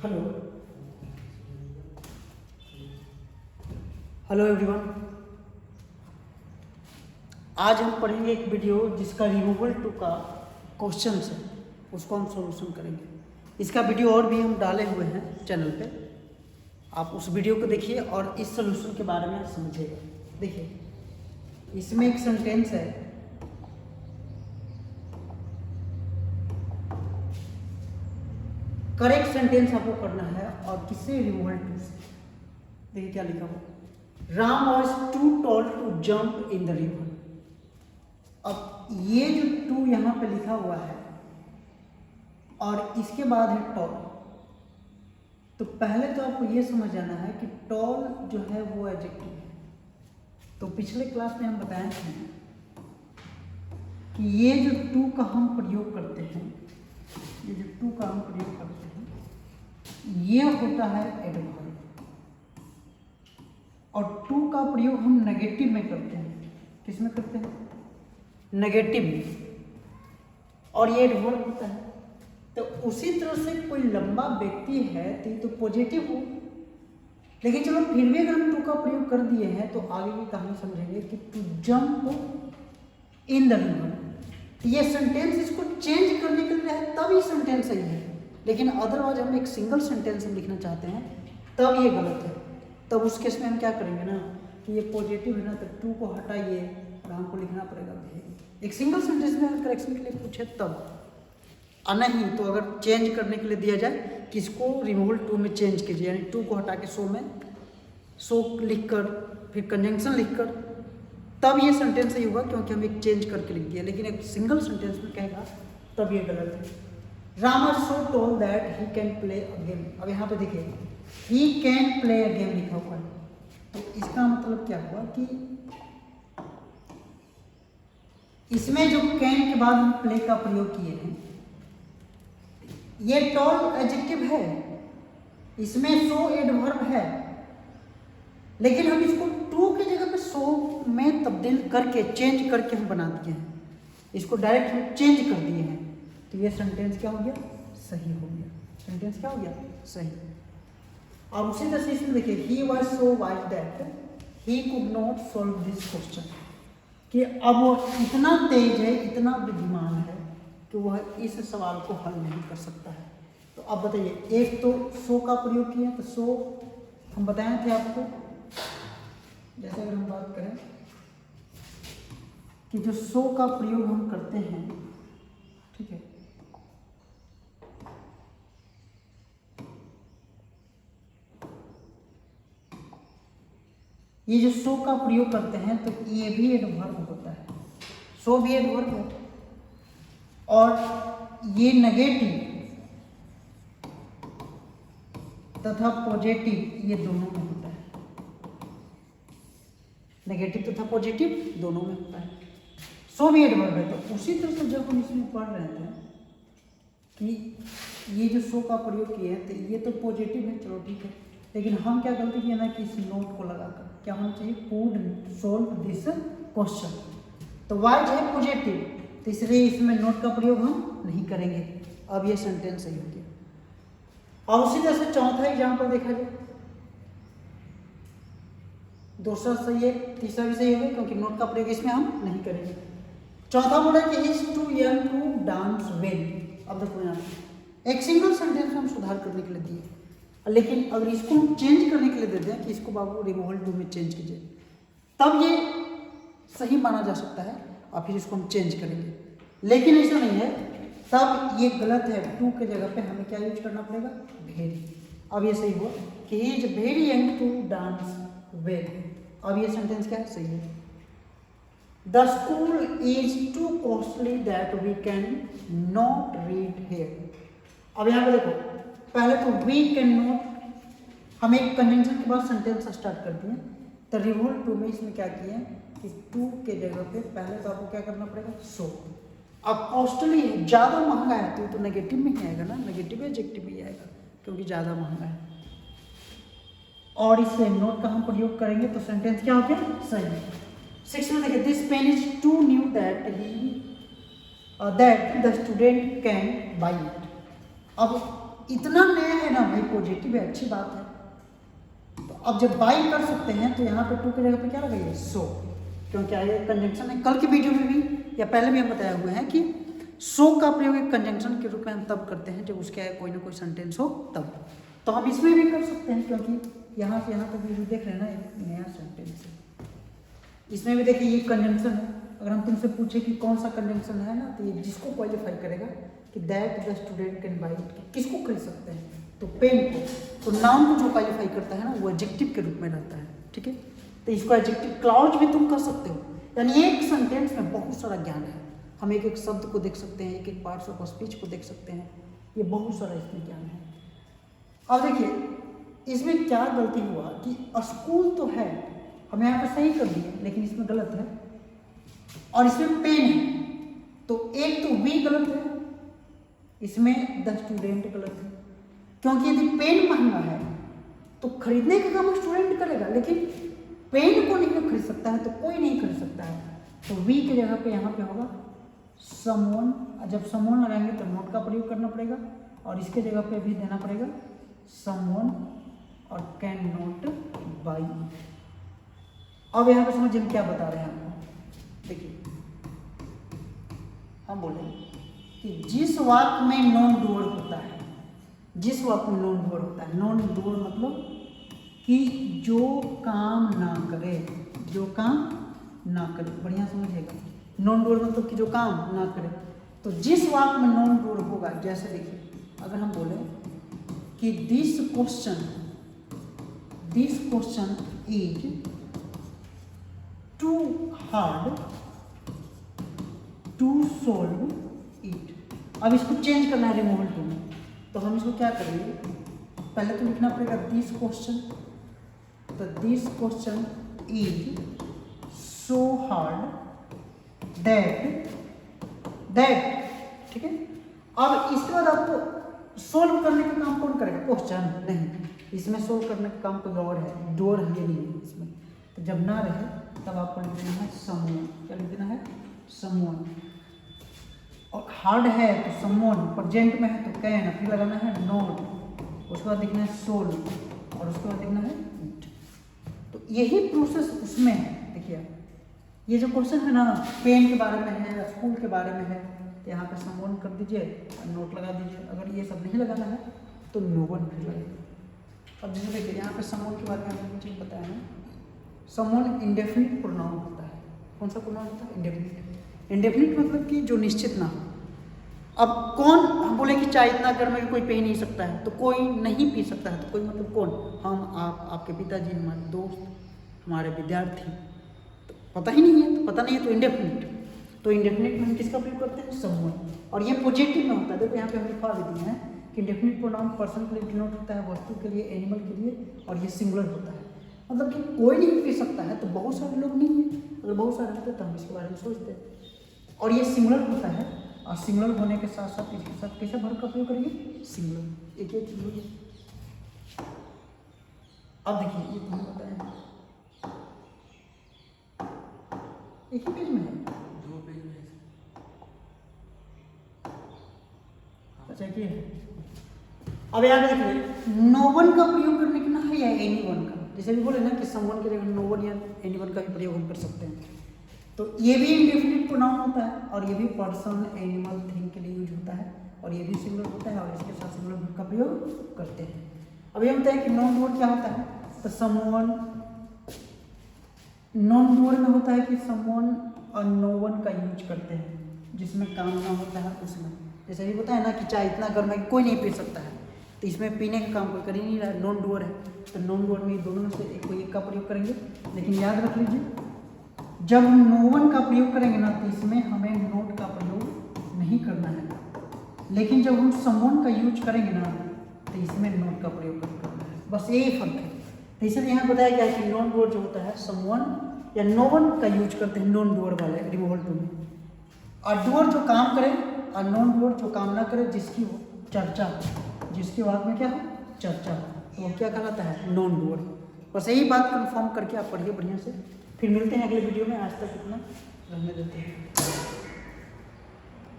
Hello hello everyone. आज हम पढ़ेंगे एक वीडियो जिसका रिमूवल टू का क्वेश्चन है, उसको हम सॉल्यूशन करेंगे। इसका वीडियो और भी हम डाले हुए हैं चैनल पे, आप उस वीडियो को देखिए और इस सॉल्यूशन के बारे में समझिएगा। देखिए, इसमें एक सेंटेंस है, करेक्ट सेंटेंस आपको करना है और किससे, रिमूवल टू से। देखिए क्या लिखा हुआ, Ram was too tall to jump in the river. अब ये जो टू यहाँ पे लिखा हुआ है और इसके बाद है टॉल, तो पहले तो आपको ये समझ जाना है कि टॉल जो है वो एडजेक्टिव है। तो पिछले क्लास में हम बताए थे कि ये जो टू का हम प्रयोग करते हैं, ये जो टू का हम प्रयोग करते हैं, ये होता है एडवर्ब। और टू का प्रयोग हम नेगेटिव में करते हैं। किस में करते हैं? नेगेटिव में, और ये एडवर्ब होता है। तो उसी तरह से कोई लंबा व्यक्ति है तो ये तो पॉजिटिव हो, लेकिन चलो फिर भी अगर हम टू का प्रयोग कर दिए हैं तो आगे की कहानी समझेंगे कि to jump in the river. ये सेंटेंस इसको चेंज करने के लिए है तब ये सेंटेंस सही है, लेकिन अदरवाइज हम एक सिंगल सेंटेंस हम लिखना चाहते हैं तब ये गलत है। तब उस केस में हम क्या करेंगे ना कि ये पॉजिटिव है ना, तो टू को हटाइए और हमको लिखना पड़ेगा भेरी। एक सिंगल सेंटेंस में अगर करेक्शन के लिए पूछे तब, और नहीं तो अगर चेंज करने के लिए दिया जाए किसको, रिमूवल टू में चेंज कीजिए, यानी टू को हटा के सो में सो लिखकर फिर कंजंक्शन लिखकर, तब ये सेंटेंस सही होगा क्योंकि हम एक चेंज करके लिख दिया। लेकिन एक सिंगल सेंटेंस में कहेगा तब ये गलत है। Rama so told that he can play a game. अब यहाँ पे देखिए, he can play a game लिखा हुआ है, तो इसका मतलब क्या हुआ कि इसमें जो कैन के बाद हम प्ले का प्रयोग किए हैं, ये टॉल एडजेक्टिव है, इसमें सो एडवर्ब है, लेकिन हम इसको टू की जगह पे सो में तब्दील करके चेंज करके हम बना दिए हैं, इसको डायरेक्ट हम चेंज कर दिए हैं। तो ये सेंटेंस क्या हो गया, सही हो गया। सेंटेंस क्या हो गया, सही। और उसी तरह से इसमें देखिए, he was so wise that he could not solve this question, कि अब वो इतना तेज है, इतना बुद्धिमान है कि वह इस सवाल को हल नहीं कर सकता है। तो अब बताइए, एक तो सो का प्रयोग किया, तो सो हम बताए थे आपको, जैसे अगर हम बात करें कि जो सो का प्रयोग हम करते हैं, ठीक है, ये जो सो का प्रयोग करते हैं तो ये भी एडवर्ब होता है, सो भी एडवर्ब है, और ये नेगेटिव तथा पॉजिटिव ये दोनों में होता है, नेगेटिव तथा पॉजिटिव दोनों में होता है। सो भी एडवर्ब है। तो उसी तरह से जब हम इसमें पढ़ रहे थे कि ये जो सो का प्रयोग किए हैं, तो ये तो पॉजिटिव है, चलो ठीक है, लेकिन हम क्या गलती किए ना कि इस नोट को लगाकर क्या होना चाहिए, कुड सॉल्व दिस क्वेश्चन। तो वाइज है पॉजिटिव, तो इसलिए इसमें नोट का प्रयोग हम नहीं करेंगे। अब ये सेंटेंस सही हो गया। और उसी तरह से चौथा एग्जाम्पल देखा जाए, दूसरा सही है, तीसरा भी सही होगा क्योंकि नोट का प्रयोग इसमें हम नहीं करेंगे। चौथा बोला कि is too young to dance well. अब देखो यहाँ एक सिंगल सेंटेंस में हम सुधार करने के लिए दिए, लेकिन अगर इसको हम चेंज करने के लिए देते हैं कि इसको बाबू रिमूवल टू में चेंज कीजिए, तब ये सही माना जा सकता है और फिर इसको हम चेंज करेंगे। लेकिन ऐसा नहीं है, तब ये गलत है। टू के जगह पे हमें क्या यूज करना पड़ेगा, वेरी। अब ये सही हुआ कि he is very young to dance well. अब ये सेंटेंस क्या है, सही है। The school is too costly that we can not read here. अब यहाँ पे देखो, पहले तो वी कैन नॉट, हम एक कंजंक्शन के बाद सेंटेंस स्टार्ट कर दिए, तो रिमूवल टू में इसमें क्या किए कि टू के जगह पे पहले तो आपको क्या करना पड़ेगा, सो। अब कॉस्टली है, ज़्यादा महंगा है, तो ये तो नेगेटिव में ही आएगा ना, नेगेटिव एडजेक्टिव में ही आएगा क्योंकि ज़्यादा महंगा है। और इससे नोट का हम प्रयोग करेंगे तो सेंटेंस क्या हो गया, सही। 6 में देखिए, this pen is too new that the student can buy it. अब इतना नया है ना भाई, पॉजिटिव है, अच्छी बात है। तो अब जब बाई कर सकते हैं तो यहाँ पे टू की जगह पे क्या लगाइए, सो, क्योंकि आगे कंजंक्शन है। कल की वीडियो में भी या पहले भी हम बताया हुए हैं कि सो का प्रयोग एक कंजंक्शन के रूप में हम तब करते हैं जब उसके कोई ना कोई सेंटेंस हो तब। तो हम इसमें भी कर सकते हैं, क्योंकि यहाँ से यहाँ तक वीडियो देख रहे हैं ना, एक नया सेंटेंस है। इसमें भी देखिए ये कंजंक्शन है। अगर हम तुमसे पूछे कि कौन सा कंजंक्शन है ना, तो ये जिसको क्वालिफाई करेगा कि that the student can buy it, किसको खरीद सकते हैं, तो पेन को। तो नाउन को जो क्वालिफाई करता है ना, वो एडजेक्टिव के रूप में रहता है, ठीक है। तो इसको एडजेक्टिव क्लाउज भी तुम कर सकते हो, यानी एक सेंटेंस में बहुत सारा ज्ञान है। हम एक एक शब्द को देख सकते हैं, एक एक पार्ट्स ऑफ स्पीच को देख सकते हैं, ये बहुत सारा इसमें ज्ञान है। अब देखिए इसमें क्या गलती हुआ कि स्कूल तो है, हम यहाँ पे सही कर दिए, लेकिन इसमें गलत है। और इसमें पेन है, तो एक तो वी गलत है, इसमें द स्टूडेंट गलत है। क्योंकि यदि पेन महंगा है तो खरीदने का काम स्टूडेंट करेगा, लेकिन पेन को नहीं खरीद सकता है तो कोई नहीं खरीद सकता है। तो वी की जगह पे यहाँ पे होगा समवन। जब समवन लगाएंगे तो नोट का प्रयोग करना पड़ेगा, और इसके जगह पे भी देना पड़ेगा समवन और कैन नॉट बाई। अब यहाँ पे समझिए हम क्या बता रहे हैं आपको। देखिए हम बोले कि जिस वाक्य में नॉन डूअर होता है, जिस वाक्य में नॉन डूअर होता है, नॉन डूअर मतलब कि जो काम ना करे, जो काम ना करे, बढ़िया समझिएगा। नॉन डूअर मतलब कि जो काम ना करे। तो जिस वाक्य में नॉन डूअर होगा, जैसे देखिए अगर हम बोले कि this question is too hard to solve it. अब इसको चेंज करना है रिमूवल टू में, तो हम इसको क्या करेंगे, पहले तो लिखना पड़ेगा दिस क्वेश्चन। तो this question is so hard that, ठीक है। अब इसके बाद आपको सोल्व करने का काम कौन करेगा, क्वेश्चन नहीं, इसमें सोल्व करने का काम कोई और है, डोर है ये नहीं है इसमें। तो जब ना रहे तब आपको लिख देना है समवन। क्या लिख देना है, समवन। और हार्ड है तो समवन, प्रेजेंट में है तो कैन, फिर लगाना है नोट, उसके बाद लिखना है सोल्व, और उसके बाद लिखना है इट। तो यही प्रोसेस उसमें है। देखिए ये जो क्वेश्चन है ना, पेन के बारे में है, स्कूल के बारे में है, तो यहाँ पे समवन कर दीजिए और नोट लगा दीजिए। अगर ये सब नहीं लगाना है तो नो वन फिर लगेगा। अब जैसे देखिए यहाँ पे समवन के बारे में हमने चीज़ बताया है, समवन इंडेफिनिट प्रोनाउन होता है। कौन सा प्रोनाउन होता है, इंडेफिनिट। इंडेफिनिट मतलब कि जो निश्चित ना हो। अब कौन, हम बोले कि चाय इतना गर्म है कि कोई पी नहीं सकता है, तो कोई नहीं पी सकता है, तो कोई मतलब कौन, हम, आप, आपके पिताजी, हमारे दोस्त, हमारे विद्यार्थी। तो पता ही नहीं है, तो पता नहीं है तो इंडेफिनिट। तो इंडेफिनिट में हम किसका प्रयोग करते हैं, समवन। और ये पॉजिटिव में होता है। देखो यहाँ पे हम लिखा भी दिए हैं कि इंडेफिनिट प्रोनाउन पर्सन के लिए डिनोट होता है, वस्तु के लिए, एनिमल के लिए, और ये सिंगुलर होता है। मतलब कि कोई नहीं पी सकता है, तो बहुत सारे लोग नहीं है। अगर बहुत सारे होते तो हम इसके बारे में सोचते हैं। और ये सिंगुलर होता है, और सिंगुलर होने के साथ साथ इसके साथ कैसे वर्ब का प्रयोग करेंगे, सिंगुलर। एक एक चीज होगी। अब देखिए ये तुम्हें बताया एक ही पेज में है, 2 पेज में है। अच्छा ये अब याद रखिए नो वन का प्रयोग करने के ना है या एनी वन का। जैसे भी बोले ना कि समवन के जगह नो वन या एनी वन का भी प्रयोग हम कर सकते हैं। तो ये भी इंडेफिनिट प्रोनाउन होता है, और ये भी पर्सन, एनिमल, थिंग के लिए यूज होता है, और ये भी सिंगुलर होता है, और इसके साथ सिंगुलर वर्ब का प्रयोग करते हैं। अब ये होता है कि नॉन डूअर क्या होता है, तो समवन, नॉन डूअर में होता है कि समवन और नो वन का यूज करते हैं, जिसमें काम ना होता है उसमें। जैसे ये होता है ना कि चाय इतना गर्म है कि कोई नहीं पी सकता है, तो इसमें पीने का काम कोई कर ही नहीं रहा है, नॉन डूअर है। तो नॉन डूअर में दोनों में से कोई एक का प्रयोग करेंगे। लेकिन याद रख लीजिए जब हम नो वन का प्रयोग करेंगे ना, तो इसमें हमें नोट का प्रयोग नहीं करना है। लेकिन जब हम समवन का यूज करेंगे ना, तो इसमें नोट का प्रयोग करना है। बस यही फर्क है। तो इसलिए यहाँ बताया गया है कि नॉन डूअर जो होता है समवन या नो वन का यूज करते हैं नॉन डूअर वाले रिमूवल टू में। और डूअर जो काम करे और नॉन डूअर जो काम ना करे, जिसकी हो चर्चा, जिसके वाक्य में क्या हो चर्चा, तो वो क्या कहलाता है, नॉन डूअर। बस यही बात कंफर्म करके आप पढ़िए बढ़िया से। फिर मिलते हैं अगले वीडियो में। आज तक इतना रहने देते हैं।